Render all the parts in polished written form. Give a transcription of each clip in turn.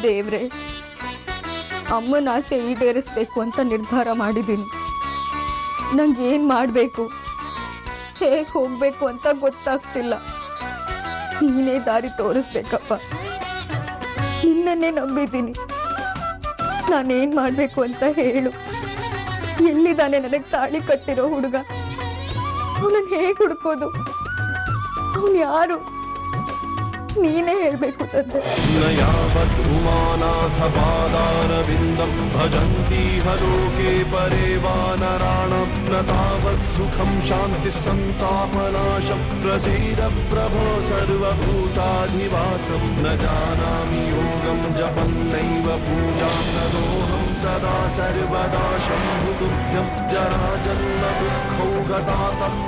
ದೇವ್ರೆ, ಅಮ್ಮನ ಆಸೆ ಈಡೇರಿಸ್ಬೇಕು ಅಂತ ನಿರ್ಧಾರ ಮಾಡಿದ್ದೀನಿ. ನಂಗೆ ಏನು ಮಾಡಬೇಕು, ಹೇಗೆ ಹೋಗಬೇಕು ಅಂತ ಗೊತ್ತಾಗ್ತಿಲ್ಲ. ನೀನೇ ದಾರಿ ತೋರಿಸ್ಬೇಕಪ್ಪ. ನಿನ್ನನ್ನೇ ನಂಬಿದ್ದೀನಿ. ನಾನೇನು ಮಾಡಬೇಕು ಅಂತ ಹೇಳು. ಎಲ್ಲಿದ್ದಾನೆ ನನಗೆ ತಾಳಿ ಕಟ್ಟಿರೋ ಹುಡುಗ? ಅವನನ್ನು ಹೇಗೆ ಹುಡ್ಕೋದು? ಅವನು ಯಾರು? ನೀನೇ ಹೇಳ್ಬೇಕು ತಂದೆ. ಯಾವತ್ತುಮಾನಾಥ ಪಾದಾರವಿಂದಂ ಭಜಂತಿ ಹಲೋಕೆ ಪರೇ ವಾನರಾಣಂ ನ ತಾವತ್ ಸುಖಂ ಶಾಂತಿ ಸಂತಾಪನಾಶಂ ಪ್ರಸೀದ ಪ್ರಭೋ ಸರ್ವಭೂತಾಧಿವಾಸಂ ನ ಜಾನಾಮಿ ಯೋಗಂ ಜಪನ್ನೈವ ಪೂಜಾಂ ತದೋಹಂ ಸದಾ ಸರ್ವದಾ ಶಂಭುತುಭ್ಯಂ ಜರಾಜನ್ಮ ದುಃಖೌಗತಾತಪ್ಯಮಾನಂ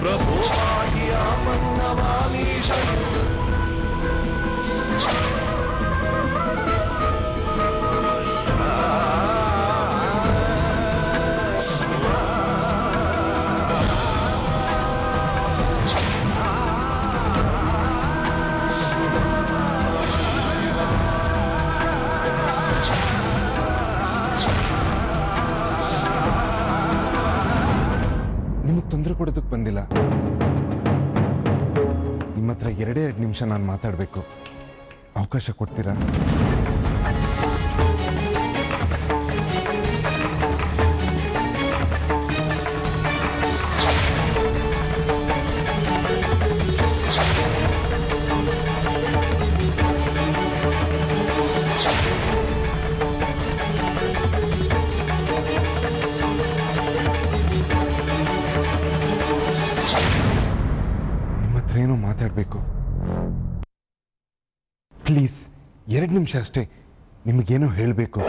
ಪ್ರಭೋ ಪಾಹಿ ಆಪನ್ನಮಾಮೀಶ. ನಿಮಗೆ ತೊಂದರೆ ಕೊಡೋದಕ್ಕೆ ಬಂದಿಲ್ಲ. ನಿಮ್ಮ ಹತ್ರ 2 ನಿಮಿಷ ನಾನು ಮಾತಾಡಬೇಕು. ಅವಕಾಶ ಕೊಡ್ತೀರಾ? ಏನೋ ಮಾತಾಡಬೇಕು. ಪ್ಲೀಸ್ 2 ನಿಮಿಷ ಅಷ್ಟೇ. ನಿಮಗೇನೋ ಹೇಳಬೇಕು.